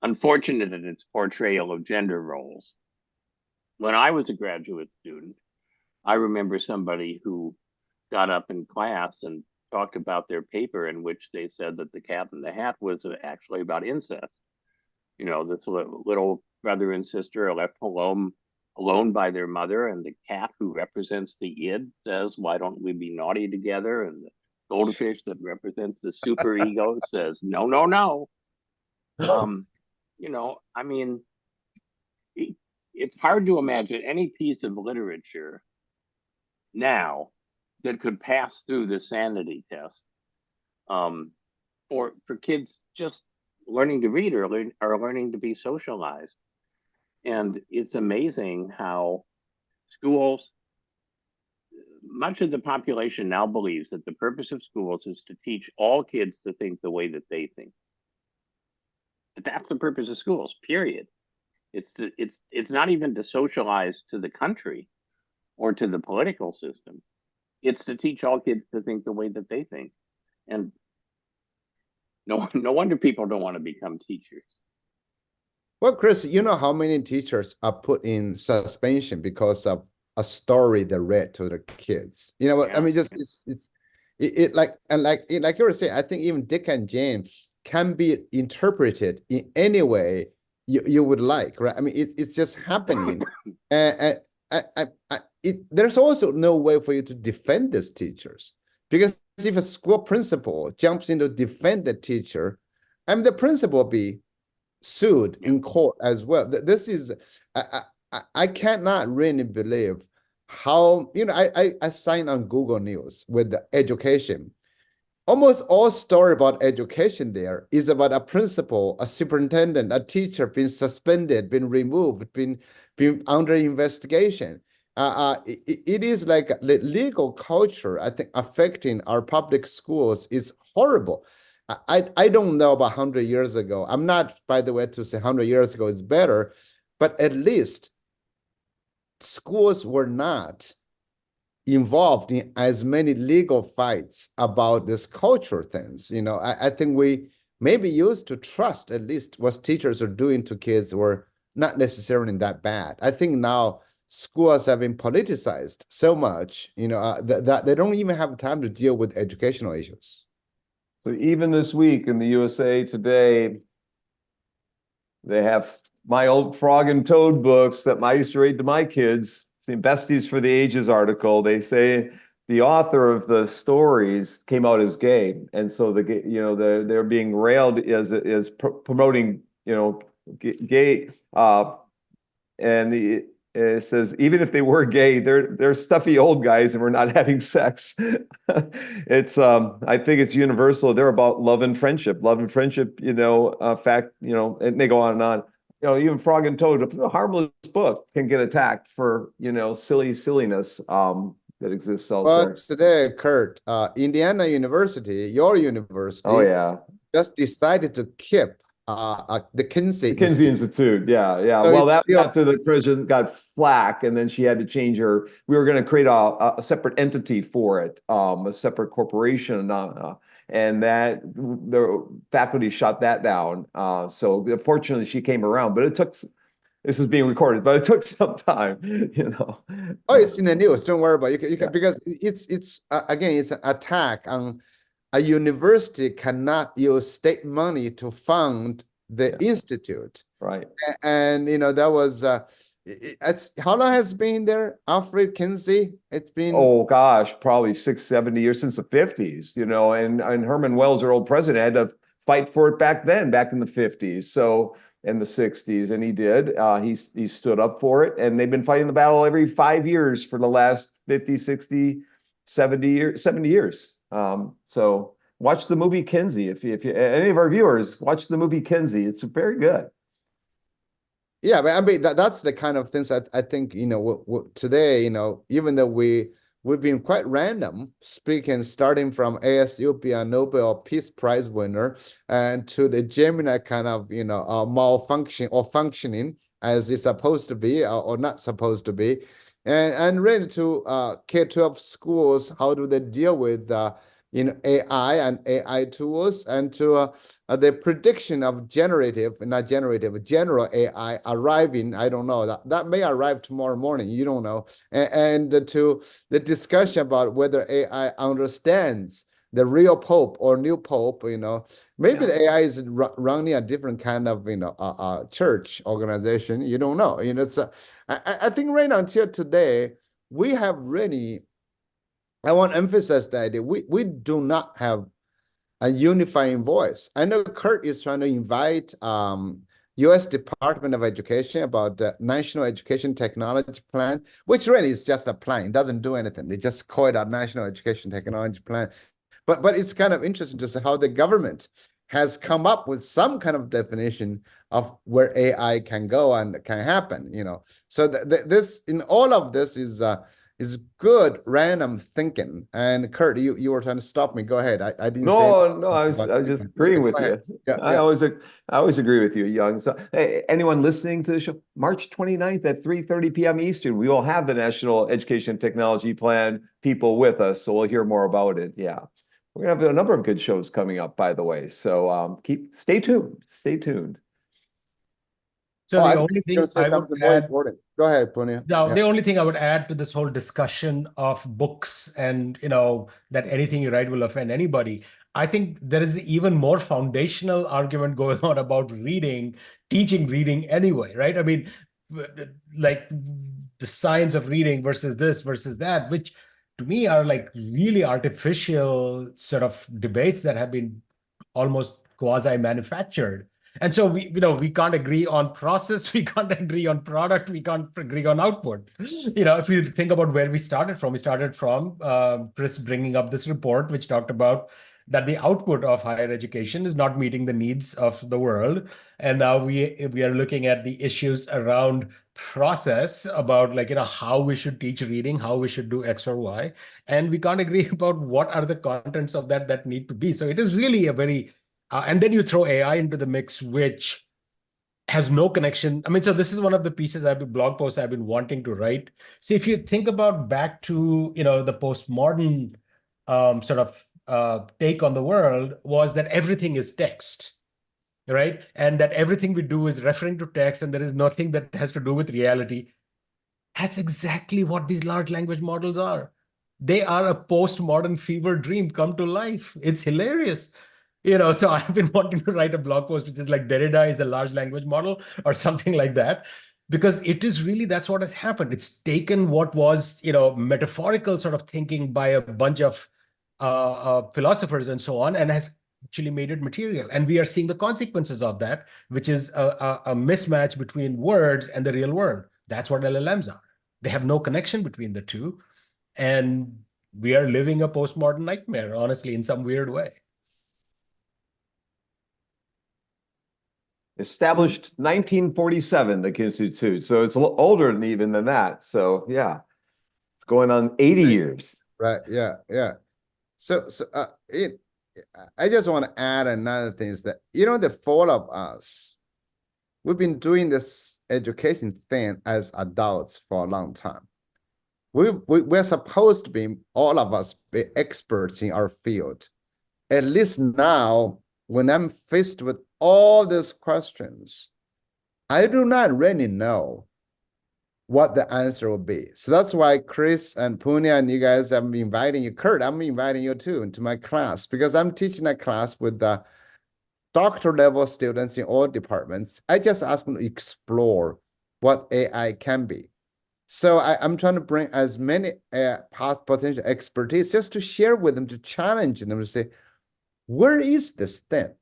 unfortunate in its portrayal of gender roles. When I was a graduate student, I remember somebody who got up in class and talked about their paper in which they said that the Cat in the Hat was actually about incest. This little brother and sister are left alone by their mother, and the cat who represents the id says, why don't we be naughty together? And the goldfish that represents the super ego says, no, no, no. I mean, it's hard to imagine any piece of literature now that could pass through the sanity test, or for kids just learning to read or learning to be socialized. And it's amazing how schools, much of the population now believes that the purpose of schools is to teach all kids to think the way that they think. But that's the purpose of schools, period. It's not even to socialize to the country or to the political system. It's to teach all kids to think the way that they think. And no wonder people don't want to become teachers. Well, Chris, you know how many teachers are put in suspension because of a story they read to their kids? You know what? Yeah. I mean, just like you were saying, I think even Dick and Jane can be interpreted in any way you would like, right? I mean, it's just happening. And there's also no way for you to defend these teachers, because if a school principal jumps in to defend the teacher, I mean, the principal will be sued in court as well. This is, I cannot really believe how, I sign on Google News with the education. Almost all story about education there is about a principal, a superintendent, a teacher being suspended, being removed, being under investigation. It is like the legal culture, I think, affecting our public schools is horrible. I don't know about 100 years ago. I'm not, by the way, to say 100 years ago is better, but at least schools were not involved in as many legal fights about this cultural things. I think we maybe used to trust at least what teachers are doing to kids were not necessarily that bad. I think now schools have been politicized so much, that they don't even have time to deal with educational issues. So even this week in the USA Today, they have my old Frog and Toad books that I used to read to my kids. It's the Besties for the Ages article. They say the author of the stories came out as gay, and so they're being railed as promoting gay. And it says even if they were gay, they're stuffy old guys and we're not having sex. It's I think it's universal. They're about love and friendship, fact, and they go on and on. Even Frog and Toad, a harmless book, can get attacked for silliness that exists out Well, there. today, Kurt, Indiana University, your university, Oh yeah, just decided to keep the Kinsey Kinsey Institute. Institute. Yeah. So Well, that was still, after the president got flack, and then she had to change her. We were going to create a separate entity for it, a separate corporation, and that the faculty shut that down. So fortunately, she came around, but it took. This is being recorded, but it took some time. Oh, it's in the news. Don't worry about it. You can Yeah. because it's again, it's an attack on a university cannot use state money to fund the institute. Right. And that was it's how long has it been there, Alfred Kinsey? It's been Oh gosh, probably 60, 70 years, since the 50s, and Herman Wells, our old president, had to fight for it back then, back in the 50s. So in the 60s, and he did. He stood up for it, and they've been fighting the battle every 5 years for the last 50, 60, 70 years. So watch the movie Kinsey. If you any of our viewers watch the movie Kinsey, it's very good. Yeah, but I mean that's the kind of things I think today, even though we've been quite random speaking, starting from ASU be a Nobel Peace Prize winner and to the Gemini kind of malfunction or functioning as it's supposed to be or not supposed to be, and really to K-12 schools, how do they deal with AI and AI tools, and to the prediction of general AI arriving. I don't know, that may arrive tomorrow morning, you don't know. And to the discussion about whether AI understands the real Pope or new Pope, maybe the AI is running a different kind of church organization. You don't know. It's I think right now until today we have really, I want to emphasize that we do not have a unifying voice. I know Kurt is trying to invite U.S. Department of Education about the National Education Technology Plan, which really is just a plan. It doesn't do anything. They just call it a National Education Technology Plan. But it's kind of interesting to see how the government has come up with some kind of definition of where AI can go and can happen. So this in all of this is good random thinking. And Kurt, you were trying to stop me. Go ahead. I didn't say No, I was just agreeing with you. Yeah, I always agree with you, Young. So hey, anyone listening to the show, March 29th at 3:30 p.m. Eastern, we will have the National Education Technology Plan people with us, so we'll hear more about it. Yeah. We're gonna have a number of good shows coming up, by the way. So stay tuned. Stay tuned. So I the think only you're gonna thing say I would something more add, important. Go ahead, Punya. now, Yeah. the only thing I would add to this whole discussion of books and, that anything you write will offend anybody, I think there is an even more foundational argument going on about reading, teaching reading anyway, right? I mean, like the science of reading versus this versus that, which to me are like really artificial sort of debates that have been almost quasi-manufactured. And so we can't agree on process, we can't agree on product, we can't agree on output. If you think about where we started from Chris bringing up this report, which talked about that the output of higher education is not meeting the needs of the world. And now we are looking at the issues around process about how we should teach reading, how we should do X or Y. And we can't agree about what are the contents of that need to be. So it is really a very and then you throw AI into the mix, which has no connection. I mean, so this is one of the pieces blog posts I've been wanting to write. See, if you think about back to, the postmodern sort of take on the world was that everything is text, right? And that everything we do is referring to text and there is nothing that has to do with reality. That's exactly what these large language models are. They are a postmodern fever dream come to life. It's hilarious. So I've been wanting to write a blog post which is like Derrida is a large language model or something like that, because it is really, that's what has happened. It's taken what was, metaphorical sort of thinking by a bunch of philosophers and so on, and has actually made it material. And we are seeing the consequences of that, which is a mismatch between words and the real world. That's what LLMs are. They have no connection between the two. And we are living a postmodern nightmare, honestly, in some weird way. Established 1947, the Institute. So it's a little older than even than that. So yeah, it's going on 80 years. Right. Yeah. Yeah. So I just want to add another thing is that, the fall of us, we've been doing this education thing as adults for a long time. We're supposed to be, all of us, be experts in our field. At least now, when I'm faced with all these questions, I do not really know what the answer will be. So that's why Chris and Punya and you guys, I'm inviting you. Kurt, I'm inviting you too into my class, because I'm teaching a class with the doctor level students in all departments. I just ask them to explore what AI can be. So I'm trying to bring as many potential expertise just to share with them, to challenge them, to say, where is this thing?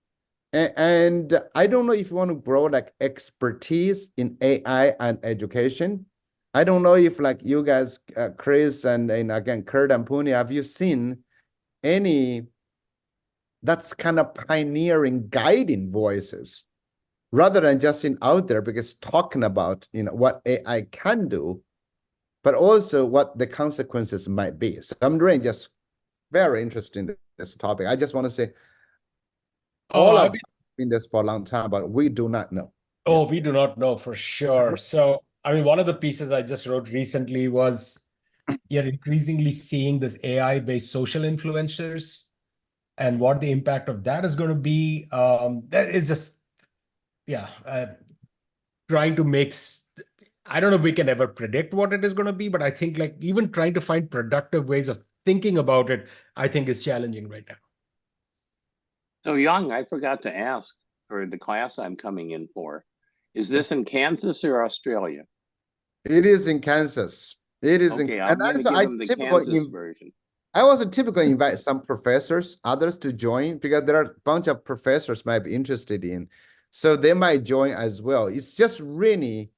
And I don't know if you want to grow like expertise in AI and education. I don't know if like you guys, Chris and again, Kurt and Puni, have you seen any that's kind of pioneering, guiding voices rather than just in out there, because talking about, what AI can do, but also what the consequences might be. So I'm really just very interested in this topic. I just want to say, all of us have been this for a long time, but we do not know. Oh, we do not know for sure. So, I mean, one of the pieces I just wrote recently was you're increasingly seeing this AI-based social influencers and what the impact of that is going to be. That is just, trying to make, I don't know if we can ever predict what it is going to be, but I think like even trying to find productive ways of thinking about it, I think is challenging right now. So Young, I forgot to ask for the class I'm coming in for. Is this in Kansas or Australia? It is in Kansas. It is Okay, in, I'm and going to also give I them the typically Kansas version. I also typically invite some professors, others to join, because there are a bunch of professors might be interested in. So they might join as well. It's just really,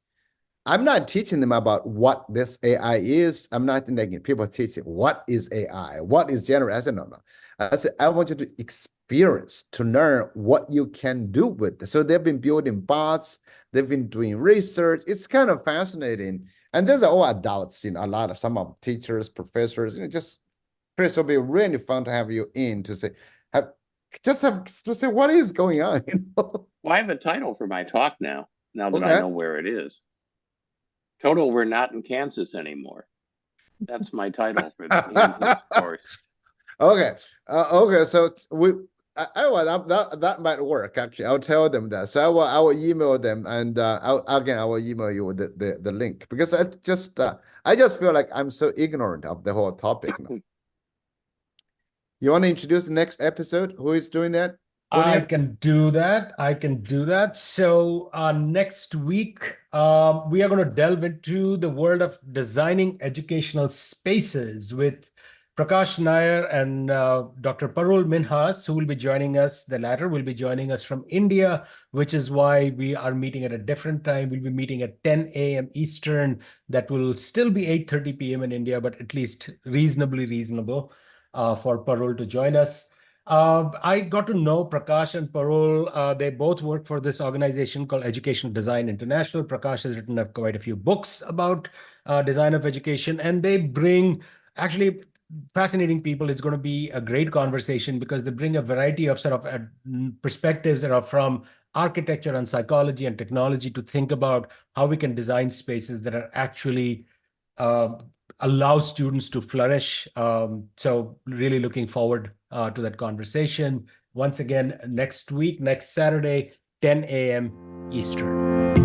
I'm not teaching them about what this AI is. I'm not thinking people teach it, what is AI? What is generative? I said, no. I said, I want you to experience, to learn what you can do with it. So they've been building bots. They've been doing research. It's kind of fascinating. And these are all adults, a lot of some of teachers, professors, just Chris, it'll be really fun to have you in to say, to say what is going on. Well, I have a title for my talk now that Okay. I know where it is. Total, we're not in Kansas anymore. That's my title for the Kansas course. Okay. Okay. So that might work. Actually, I'll tell them that. So I will email them, and I will email you with the link, because I just feel like I'm so ignorant of the whole topic now. You want to introduce the next episode? Who is doing that? I can do that. So next week, we are going to delve into the world of designing educational spaces with Prakash Nair and Dr. Parul Minhas, who will be joining us. The latter will be joining us from India, which is why we are meeting at a different time. We'll be meeting at 10 a.m. Eastern. That will still be 8:30 p.m. in India, but at least reasonably reasonable for Parul to join us. I got to know Prakash and Parul. They both work for this organization called Education Design International. Prakash has written quite a few books about design of education, and they bring actually fascinating people. It's going to be a great conversation because they bring a variety of sort of perspectives that are from architecture and psychology and technology to think about how we can design spaces that are actually allow students to flourish. So really looking forward to that conversation. Once again, next week, next Saturday, 10 a.m. Eastern.